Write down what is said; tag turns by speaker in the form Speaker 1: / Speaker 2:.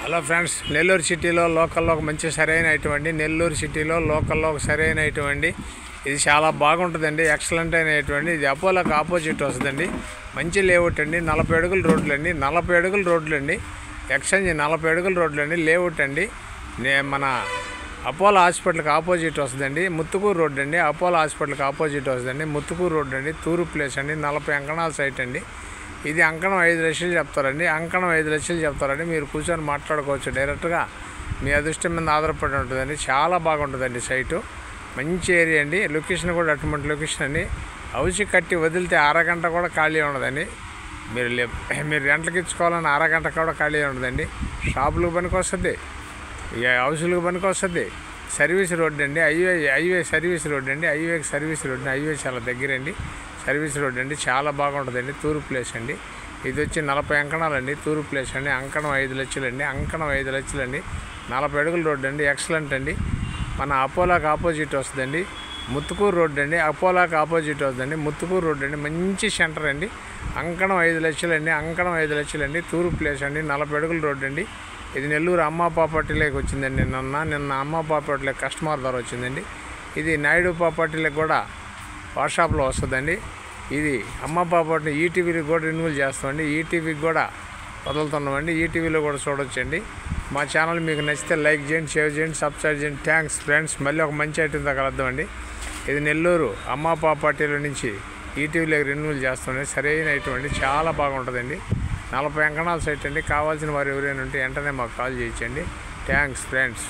Speaker 1: Hello friends, Nellore సిటీలో లోకల్లో ఒక మంచి సరైనటువంటి నెల్లూరు సిటీలో లోకల్లో ఒక సరైనటువంటి ఇది చాలా బాగుంటుందండి. ఎక్సలెంట్ అయినటువంటి ఇది అపోలోకి ఆపోజిట్ వస్తుందండి. మంచి లేఅవుట్ అండి. 40 అడుగుల రోడ్లు అండి. 40 అడుగుల రోడ్లు అండి. ఎక్స్చేంజ్ 40 అడుగుల రోడ్లు అండి. లేఅవుట్ అండి. మన అపోలో హాస్పిటల్కి ఆపోజిట్ వస్తుందండి. ముత్తుకూరు రోడ్ అండి. అపోలో హాస్పిటల్కి ఆపోజిట్ వస్తుందండి. ముత్తుకూరు రోడ్ అండి. తూరు ప్లేస్ అండి. 40 అంకణాల సైట్ అండి. ఇది అంకణం 5 లక్షలు చెప్తారండి. అంకణం 5 లక్షలు చెప్తారండి. మీరు కూర్చొని మాట్లాడుకోవచ్చు. డైరెక్ట్గా మీ అదృష్టం మీద ఆధారపడి ఉంటుందండి. చాలా బాగుంటుందండి సైటు. మంచి ఏరియా అండి. లొకేషన్ కూడా అటువంటి లొకేషన్ అండి. హౌస్ కట్టి వదిలితే అరగంట కూడా ఖాళీ ఉండదండి. మీరు రెంట్లకి ఇచ్చుకోవాలని అరగంట కూడా ఖాళీ ఉండదండి. షాపులకు పనికి వస్తుంది, హౌసులకు పనికి వస్తుంది. సర్వీస్ రోడ్ అండి. హైవే సర్వీస్ రోడ్ అండి. హైవేకి సర్వీస్ రోడ్ అండి. హైవే చాలా దగ్గరండి. సర్వీస్ రోడ్ అండి. చాలా బాగుంటుందండి. తూరు ప్లేస్ అండి. ఇది వచ్చి 40 అంకణాలండి. తూరు ప్లేస్ అండి. అంకణం 5 లక్షలండి. అంకణం 5 లక్షలండి. 40 అడుగుల రోడ్ అండి. ఎక్సలెంట్ అండి. మన అపోలోకి ఆపోజిట్ వస్తుందండి. ముత్తుకూరు రోడ్ అండి. అపోలోకి ఆపోజిట్ వస్తుందండి. ముత్తుకూరు రోడ్ అండి. మంచి సెంటర్ అండి. అంకణం 5 లక్షలండి. అంకణం 5 లక్షలండి. తూరు ప్లేస్ అండి. 40 అడుగుల రోడ్ అండి. ఇది నెల్లూరు అమ్మ ప్రాపర్టీలోకి వచ్చిందండి. నిన్న అమ్మ ప్రాపర్టీలోకి కస్టమర్ ద్వారా వచ్చిందండి. ఇది నాయుడు ప్రాపర్టీలకు కూడా వాట్సాప్లో వస్తుందండి. ఇది అమ్మ ప్రాపర్టీ ఈటీవీకి కూడా రెన్యూవల్ చేస్తామండి. ఈటీవీకి కూడా వదులుతున్నామండి. ఈటీవీలో కూడా చూడొచ్చండి. మా ఛానల్ మీకు నచ్చితే లైక్ చేయండి, షేర్ చేయండి, సబ్స్క్రైబ్ చేయండి. Thanks friends. మళ్ళీ ఒక మంచి ఐటెం తగలద్దామండి. ఇది నెల్లూరు అమ్మ ప్రాపర్టీల నుంచి ఈటీవీలోకి రెన్యూవల్ చేస్తామండి. సరైన ఐటెం అండి. చాలా బాగుంటుందండి. 40 అంకణాల సైట్ అండి. కావాల్సిన వారు ఎవరైనా ఉంటే వెంటనే మాకు కాల్ చేయించండి. Thanks friends.